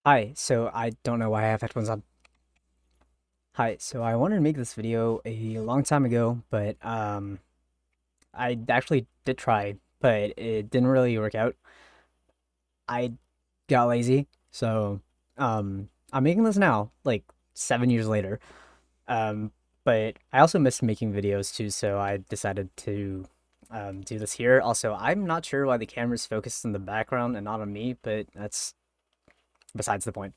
Hi, so I don't know why I have headphones on. Hi, so I wanted to make this video a long time ago, but I actually did try, but it didn't really work out. I got lazy, so I'm making this now, like 7 years later. Um, but I also miss making videos too, so I decided to do this here. Also, I'm not sure why the camera's focused in the background and not on me, but that's besides the point.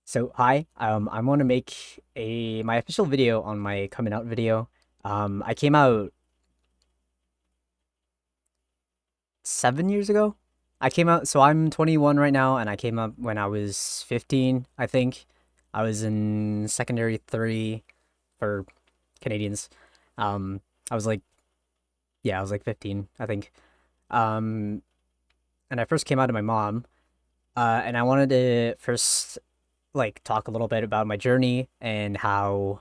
So hi, I want to make a my official video on my coming out video. I came out 7 years ago. I came out, so I'm 21 right now, and I came up when I was 15, I think. I was in secondary three for Canadians. Um, I was like, yeah, I was like 15, I think. Um, and I first came out to my mom, and I wanted to first like talk a little bit about my journey and how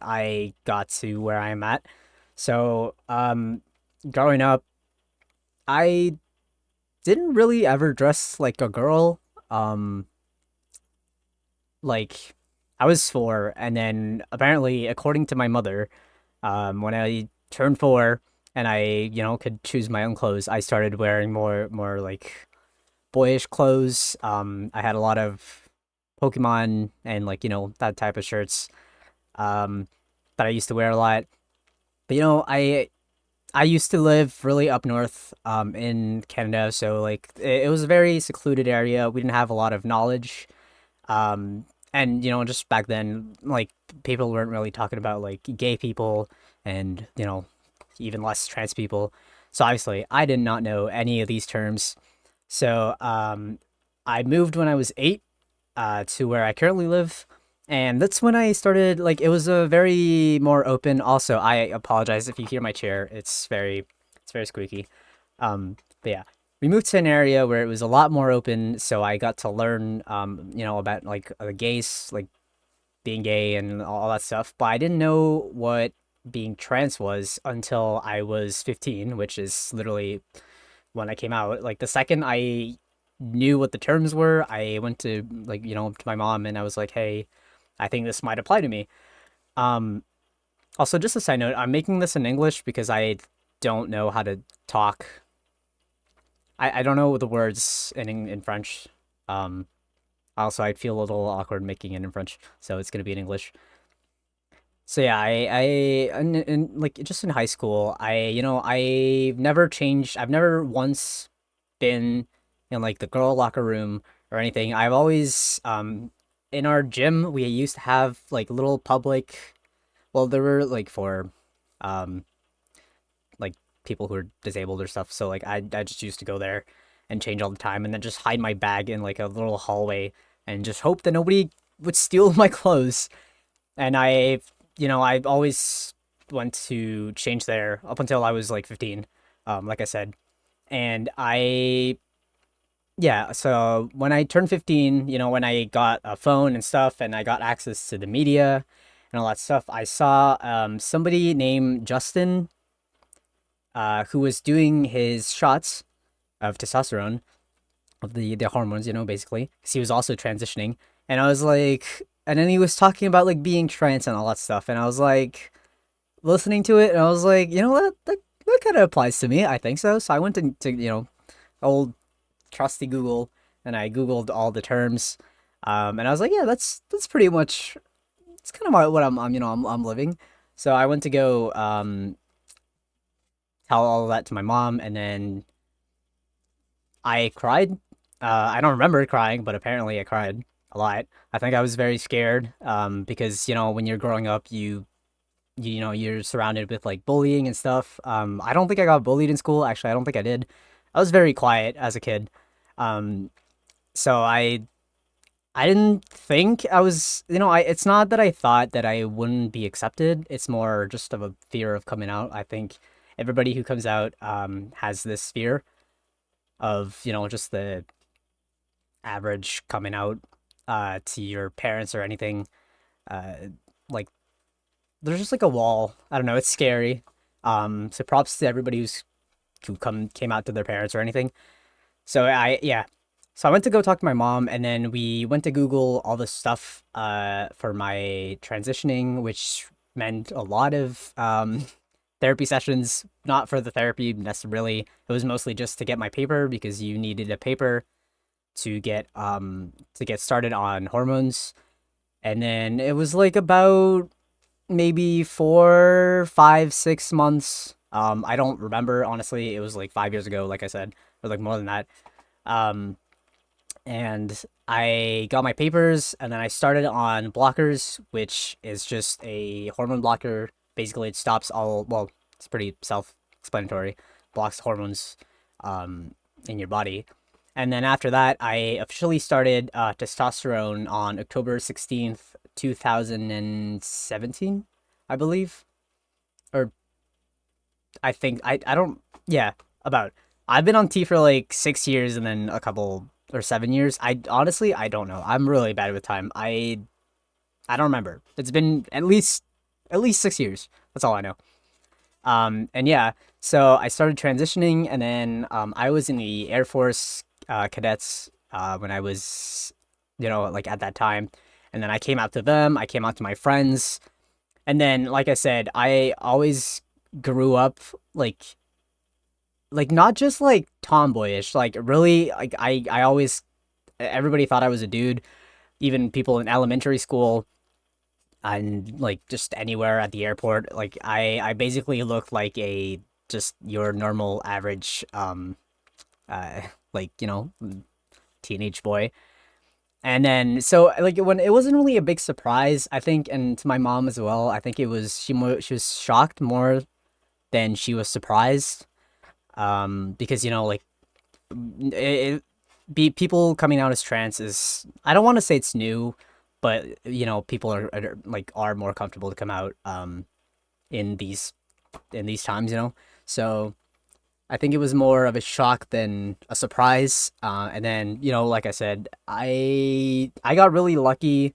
I got to where I'm at. So, growing up, I didn't really ever dress like a girl. Um, like I was four, and then apparently, according to my mother, when I turned four and I could choose my own clothes, I started wearing more like boyish clothes. I had a lot of Pokemon and like that type of shirts. Um, that I used to wear a lot. But I used to live really up north in Canada, so like it was a very secluded area. We didn't have a lot of knowledge. And just back then like people weren't really talking about like gay people and even less trans people. So obviously I did not know any of these terms. So I moved when I was 8 to where I currently live. And that's when I started, like, it was a very more open. Also, I apologize if you hear my chair. It's very squeaky. But yeah, we moved to an area where it was a lot more open. So I got to learn, about like the gays, like being gay and all that stuff. But I didn't know what being trans was until I was 15, which is literally when I came out. Like the second I knew what the terms were, I went to to my mom and I was like, "Hey, I think this might apply to me." Um, Also, just a side note, I'm making this in English because I don't know how to talk. I don't know the words in French. Um, Also, I'd feel a little awkward making it in French, so it's gonna be in English. So yeah, like just in high school, I've never changed. I've never once been in like the girl locker room or anything. I've always in our gym we used to have like little public. Well, there were like for um like people who are disabled or stuff. So like I just used to go there and change all the time, and then just hide my bag in like a little hallway and just hope that nobody would steal my clothes. And I always went to change there up until I was like 15, like I said. And yeah, so when I turned 15, when I got a phone and stuff and I got access to the media and all that stuff, I saw somebody named Justin who was doing his shots of testosterone, of the hormones, basically, because he was also transitioning. And I was like, and then he was talking about like being trans and all that stuff. And I was like, listening to it, and I was like, that kind of applies to me. I think so. So I went to old trusty Google, and I googled all the terms, and I was like, yeah, that's pretty much it's kind of what I'm living. So I went to go tell all of that to my mom, and then I cried. I don't remember crying, but apparently I cried a lot. I think I was very scared because when you're growing up, you're surrounded with like bullying and stuff. I don't think I got bullied in school. Actually, I don't think I did. I was very quiet as a kid. Um, so I didn't think I was, it's not that I thought that I wouldn't be accepted. It's more just of a fear of coming out. I think everybody who comes out has this fear of, just the average coming out to your parents or anything. Uh, like there's just like a wall. I don't know. It's scary. So props to everybody who came out to their parents or anything. So I yeah. So I went to go talk to my mom, and then we went to Google all the stuff for my transitioning, which meant a lot of therapy sessions. Not for the therapy necessarily. It was mostly just to get my paper because you needed a paper to get started on hormones. And then it was like about maybe 4, 5, 6 months. I don't remember honestly. It was like 5 years ago, like I said, or like more than that. Um, and I got my papers, and then I started on blockers, which is just a hormone blocker. Basically, it stops all. Well, it's pretty self-explanatory. Blocks hormones, um, in your body. And then after that, I officially started testosterone on October 16th, 2017, I believe, or I think I don't. Yeah, about. I've been on T for like 6 years and then a couple or 7 years. I honestly I don't know. I'm really bad with time. I don't remember. It's been at least 6 years. That's all I know. And yeah, so I started transitioning, and then I was in the Air Force cadets when I was, like at that time, and then I came out to them. I came out to my friends, and then like I said, I always grew up like not just like tomboyish, like really like I always everybody thought I was a dude, even people in elementary school and like just anywhere at the airport. Like I basically looked like a just your normal average uh like, teenage boy. And then so like when it wasn't really a big surprise, I think, and to my mom as well, I think it was she was shocked more than she was surprised. Because like it, be people coming out as trans is, I don't want to say it's new, but people are more comfortable to come out in these times, so I think it was more of a shock than a surprise. And then like I said, I got really lucky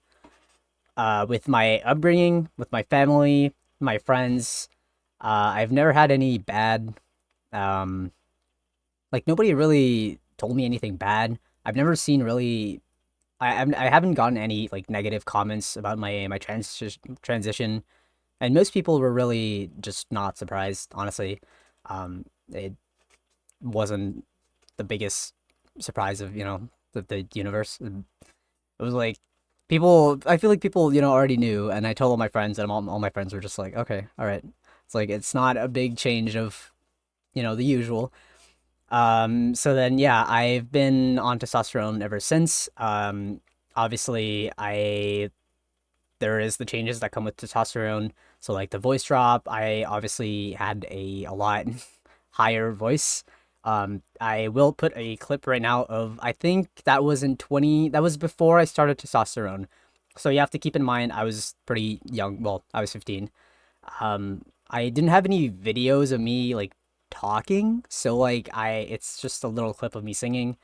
with my upbringing, with my family, my friends. I've never had any bad, um like nobody really told me anything bad. I've never seen really. I haven't gotten any like negative comments about my transition, and most people were really just not surprised. Honestly, it wasn't the biggest surprise of the universe. It was like people. I feel like people already knew, and I told all my friends, and all my friends were just like, okay, all right. It's like it's not a big change of the usual. So then, yeah, I've been on testosterone ever since. Obviously, there is the changes that come with testosterone. So like the voice drop, I obviously had a lot higher voice. I will put a clip right now of, I think that was that was before I started testosterone. So you have to keep in mind I was pretty young. Well, I was 15. I didn't have any videos of me like talking, so like it's just a little clip of me singing.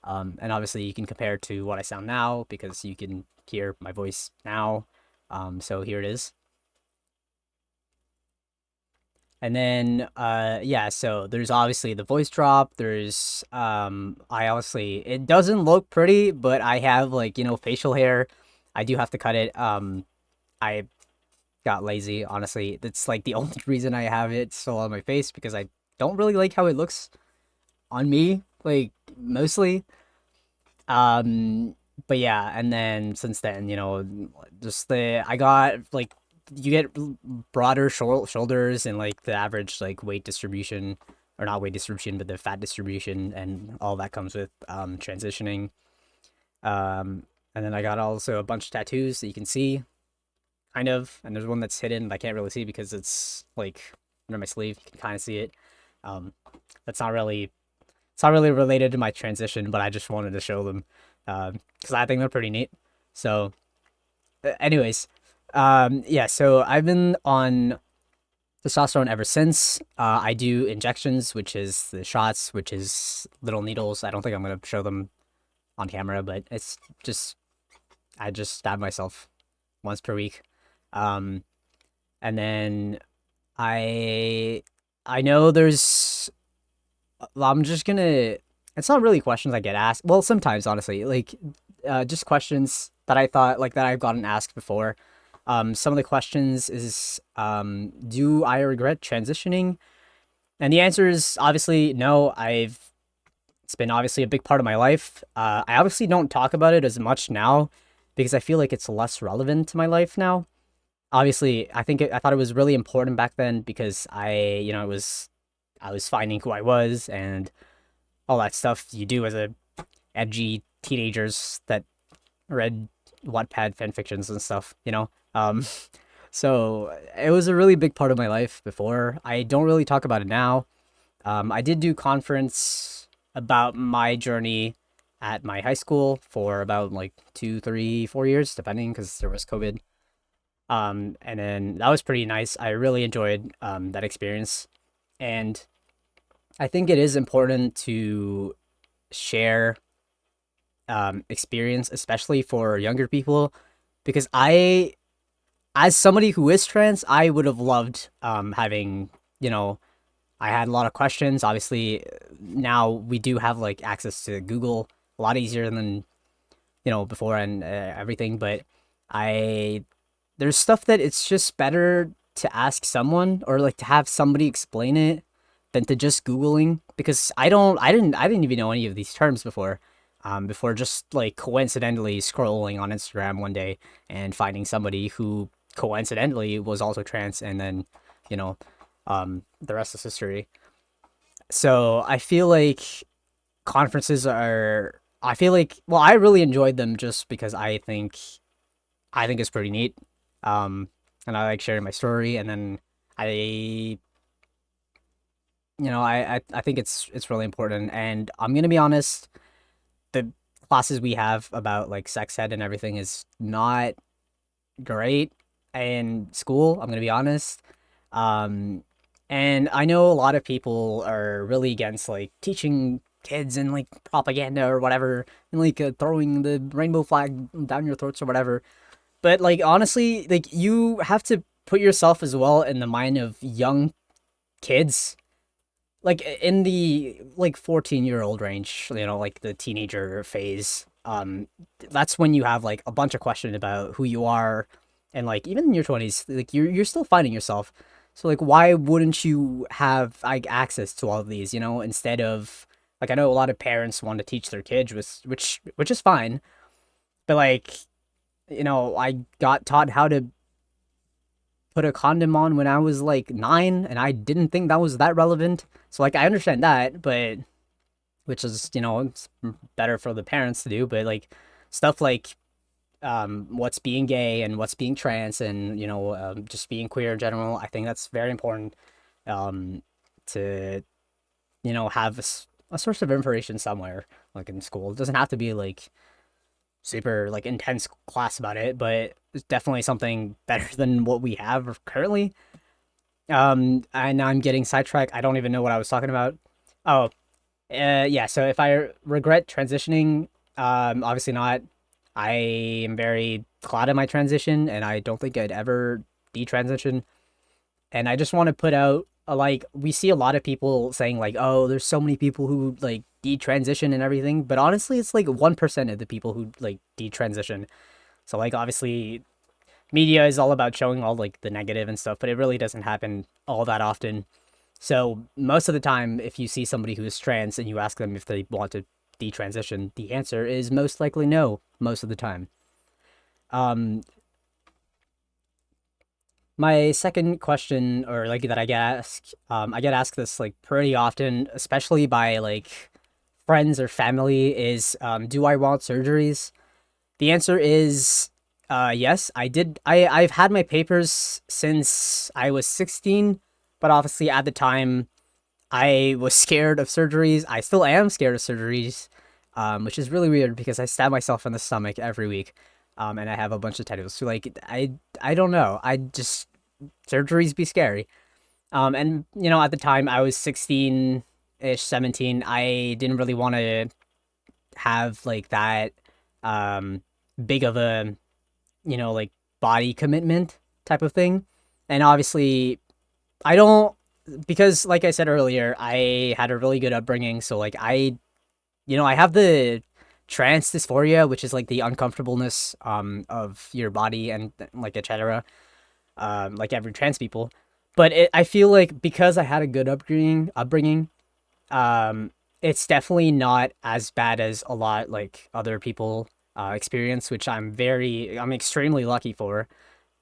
And obviously you can compare to what I sound now because you can hear my voice now. So here it is. And then yeah, so there's obviously the voice drop. There's I honestly, it doesn't look pretty, but I have like, facial hair. I do have to cut it. I got lazy, honestly. That's like the only reason I have it still on my face, because I don't really like how it looks on me, like mostly. Um, but yeah, and then since then, just I got like you get broader shoulders and like the average like weight distribution, or not weight distribution, but the fat distribution, and all that comes with transitioning. And then I got also a bunch of tattoos that you can see, kind of, and there's one that's hidden that I can't really see because it's like under my sleeve. You can kind of see it. Um, that's not really it's not really related to my transition, but I just wanted to show them because I think they're pretty neat. So, anyways, yeah. So I've been on testosterone ever since. I do injections, which is the shots, which is little needles. I don't think I'm gonna show them on camera, but it's just I just stab myself once per week. Um, and then I I know there's. I'm just gonna. it's not really questions I get asked. Well, sometimes honestly, like just questions that I thought like that I've gotten asked before. Some of the questions is, do I regret transitioning? And the answer is obviously no. It's been obviously a big part of my life. I obviously don't talk about it as much now because I feel like it's less relevant to my life now. Obviously, I thought it was really important back then because I was finding who I was and all that stuff you do as a edgy teenagers that read Wattpad fan fictions and stuff, you know. So it was a really big part of my life before. I don't really talk about it now. I did do conference about my journey at my high school for about like 2, 3, 4 years, depending, because there was COVID. And then that was pretty nice. I really enjoyed that experience, and I think it is important to share experience, especially for younger people, because as somebody who is trans, I would have loved having, you know, I had a lot of questions. Obviously, now we do have like access to Google a lot easier than before and everything. But I there's stuff that it's just better to ask someone or like to have somebody explain it than to just googling, because I didn't even know any of these terms before. Before just like coincidentally scrolling on Instagram one day and finding somebody who coincidentally was also trans, and then you know the rest is history. So I feel like conferences are. I feel like, well, I really enjoyed them just because I think it's pretty neat. Um, and I like sharing my story, and then I I think it's really important. And I'm gonna be honest, the classes we have about like sex ed and everything is not great in school. I'm gonna be honest. Um, and I know a lot of people are really against like teaching kids and like propaganda or whatever, and like throwing the rainbow flag down your throats or whatever. But like honestly, like you have to put yourself as well in the mind of young kids, like in the like 14-year-old range, like the teenager phase. That's when you have like a bunch of questions about who you are, and like even in your 20s, like you're still finding yourself. So like why wouldn't you have like access to all of these, instead of, like, I know a lot of parents want to teach their kids, which is fine, but like, I got taught how to put a condom on when I was like 9, and I didn't think that was that relevant. So like I understand that, but which is, it's better for the parents to do, but like stuff like what's being gay and what's being trans, and just being queer in general, I think that's very important um to have a source of information somewhere, like in school. It doesn't have to be like super like intense class about it, but it's definitely something better than what we have currently. And I'm getting sidetracked. I don't even know what I was talking about. Oh, yeah. So if I regret transitioning, obviously not. I am very glad in my transition, and I don't think I'd ever detransition. And I just want to put out, like, we see a lot of people saying like, oh, there's so many people who like detransition and everything, but honestly, it's like 1% of the people who like detransition. So like obviously media is all about showing all like the negative and stuff, but it really doesn't happen all that often. So most of the time, if you see somebody who is trans and you ask them if they want to detransition, the answer is most likely no, most of the time. Um, my second question, or like that I get asked this like pretty often, especially by like friends or family, is do I want surgeries? The answer is yes. I've had my papers since I was 16, but obviously at the time I was scared of surgeries. I still am scared of surgeries, which is really weird because I stab myself in the stomach every week, and I have a bunch of tattoos. So like I don't know. I just surgeries be scary. And at the time I was 16 ish, 17. I didn't really want to have like that um big of a like body commitment type of thing. And obviously I don't, because like I said earlier, I had a really good upbringing, so like I I have the trans dysphoria, which is like the uncomfortableness of your body and like etc. Like every trans people. But I feel like because I had a good upbringing, um, it's definitely not as bad as a lot like other people experience, which I'm extremely lucky for.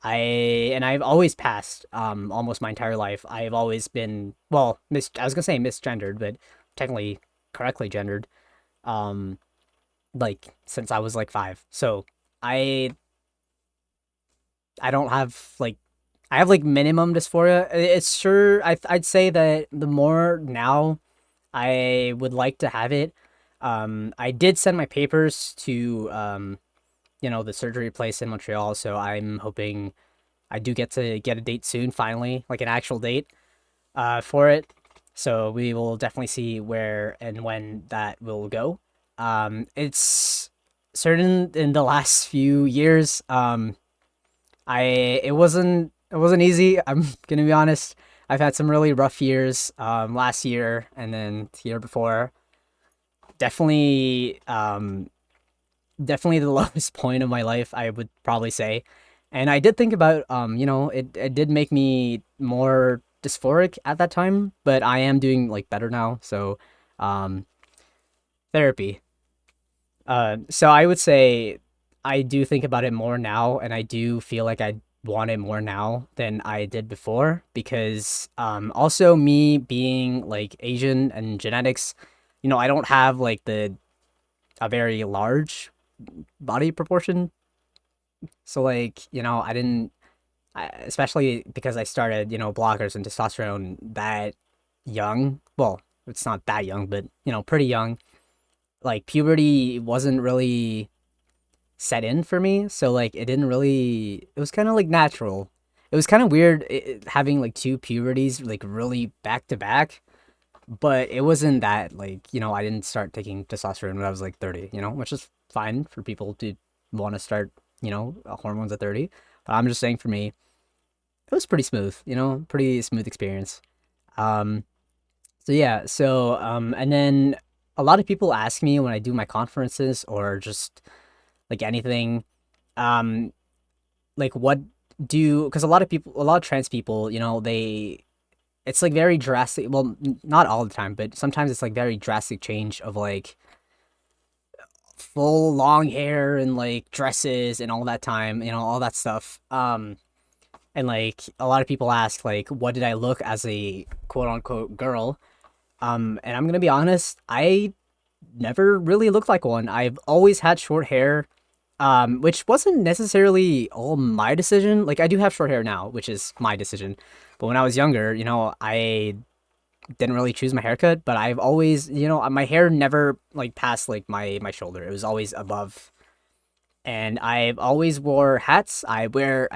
I've always passed almost my entire life. I've always been, well, I was gonna say misgendered, but technically correctly gendered. Um, like since I was like 5. So I I don't have like I have like minimum dysphoria. It's sure I'd say that the more now I would like to have it. I did send my papers to the surgery place in Montreal, so I'm hoping I do get to get a date soon, finally, like an actual date for it. So we will definitely see where and when that will go. It's certain in the last few years. I it wasn't easy. I'm gonna be honest. I've had some really rough years. Last year and then the year before. Definitely, definitely the lowest point of my life, I would probably say. And I did think about, it did make me more dysphoric at that time, but I am doing like better now. So, um, therapy. So I would say I do think about it more now, and I do feel like I want it more now than I did before because, also me being like Asian and genetics, I don't have like the a very large body proportion. So like, especially because I started, blockers and testosterone that young. Well, it's not that young, but pretty young. Like puberty wasn't really set in for me, so like it didn't really. It was kind of like natural. It was kind of weird having like two puberties like really back to back, but it wasn't that like I didn't start taking testosterone when I was like 30, which is fine for people to want to start hormones at 30. But I'm just saying for me, it was pretty smooth, pretty smooth experience. Um, so yeah, and then a lot of people ask me when I do my conferences or just like anything, um, like what do because a lot of trans people, it's like very drastic. Well, not all the time, but sometimes it's like very drastic change of like full long hair and like dresses and all that time, all that stuff. And like a lot of people ask like, what did I look as a quote unquote girl? And I'm gonna be honest, I never really looked like one. I've always had short hair, which wasn't necessarily all my decision. Like I do have short hair now, which is my decision. But when I was younger, I didn't really choose my haircut, but I've always, my hair never like passed like my shoulder. It was always above. And I've always wore hats. I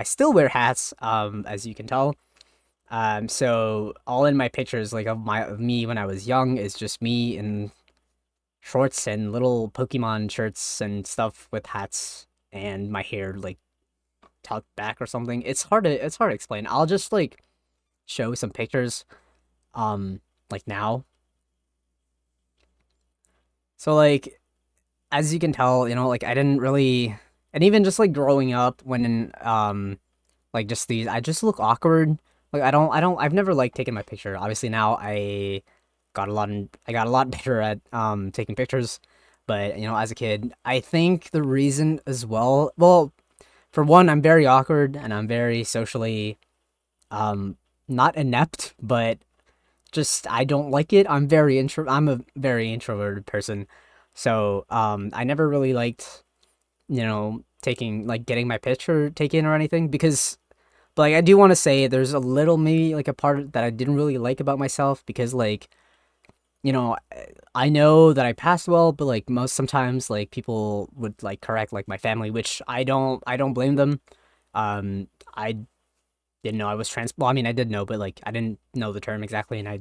still wear hats, as you can tell. So all in my pictures like of me when I was young is just me in shorts and little Pokemon shirts and stuff with hats and my hair like tucked back or something. It's hard to explain. I'll just like show some pictures like now. So like as you can tell, like I didn't really and even just like growing up when like just these I just look awkward. Like I've never like taken my picture. Obviously now I got a lot better at taking pictures. But as a kid, I think the reason as well, for one, I'm very awkward and I'm very socially um not inept, but just I don't like it. I'm a very introverted person. So I never really liked, taking like getting my picture taken or anything because but like I do want to say there's a little maybe like a part that I didn't really like about myself because like you know I know that I passed well, but like most sometimes like people would like correct like my family, which I don't blame them. I didn't know I was trans. Well, I mean I did know, but like I didn't know the term exactly, and I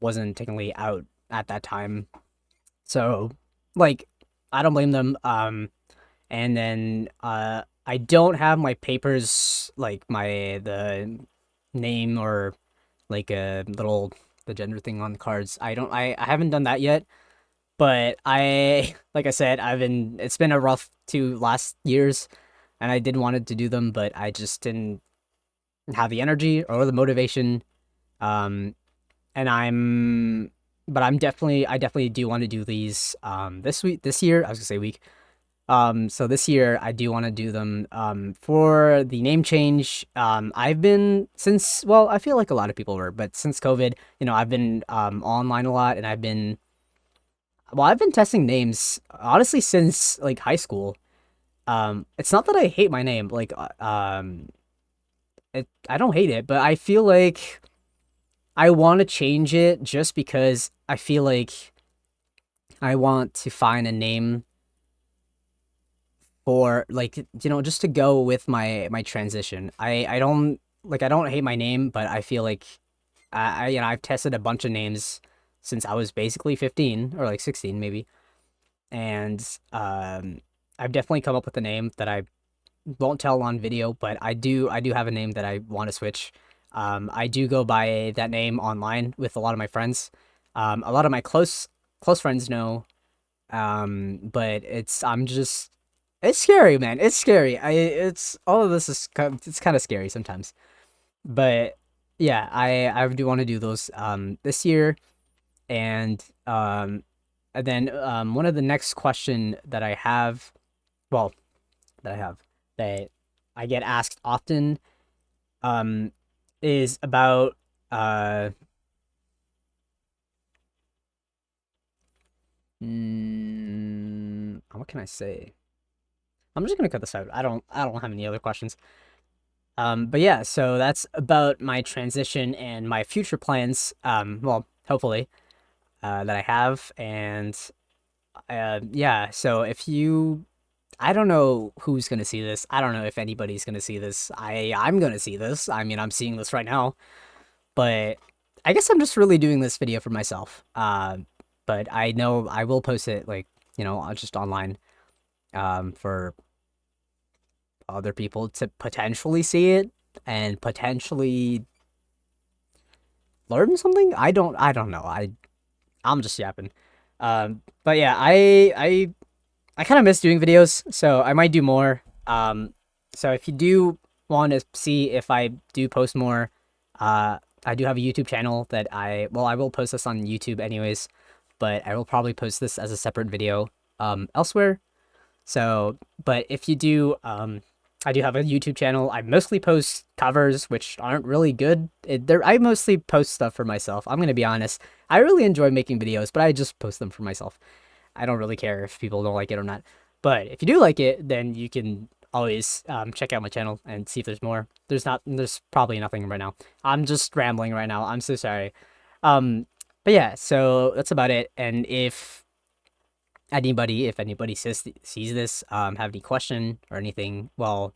wasn't technically out at that time. So like I don't blame them. And then I don't have my papers like the name or like a little the gender thing on the cards. I don't I haven't done that yet. But like I said, it's been a rough 2 last years, and I did wanted to do them, but I just didn't have the energy or the motivation. Um, and I definitely do want to do these this year. I was gonna say week. So this year I do want to do them. For the name change, I've been since well, I feel like a lot of people were, but since COVID, I've been online a lot, and I've been testing names honestly since like high school. It's not that I hate my name, like I don't hate it, but I feel like I want to change it just because I feel like I want to find a name for like just to go with my transition. I don't hate my name, but I feel like I've tested a bunch of names since I was basically 15 or like 16 maybe, and I've definitely come up with a name that I won't tell on video, but I do have a name that I want to switch. I do go by that name online with a lot of my friends. A lot of my close friends know, but it's scary, man. It's scary. It's all of this is it's kind of scary sometimes. But yeah, I do want to do those this year, and then one of the next question that I have, well, that I have that I get asked often um is about what can I say? I'm just gonna cut this out. I don't have any other questions. But yeah, so that's about my transition and my future plans. Well, hopefully, that I have, and yeah. So I don't know who's gonna see this. I don't know if anybody's gonna see this. I'm gonna see this. I mean, I'm seeing this right now, but I guess I'm just really doing this video for myself. But I know I will post it like just online, for other people to potentially see it and potentially learn something. I don't know. I'm just yapping. But yeah, I kind of miss doing videos, so I might do more. So if you do want to see if I do post more, I do have a YouTube channel that I will post this on YouTube anyways, but I will probably post this as a separate video elsewhere. So, but if you do, I do have a YouTube channel. I mostly post covers, which aren't really good. I mostly post stuff for myself. I'm gonna be honest. I really enjoy making videos, but I just post them for myself. I don't really care if people don't like it or not. But if you do like it, then you can always check out my channel and see if there's more. There's probably nothing right now. I'm just rambling right now. I'm so sorry. Um, but yeah, so that's about it. And if anybody sees this, have any question or anything, well,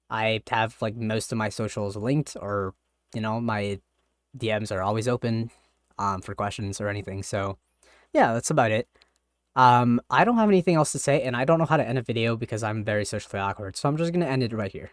I have like most of my socials linked, or my DMs are always open for questions or anything. So yeah, that's about it. I don't have anything else to say, and I don't know how to end a video because I'm very socially awkward. So I'm just gonna end it right here.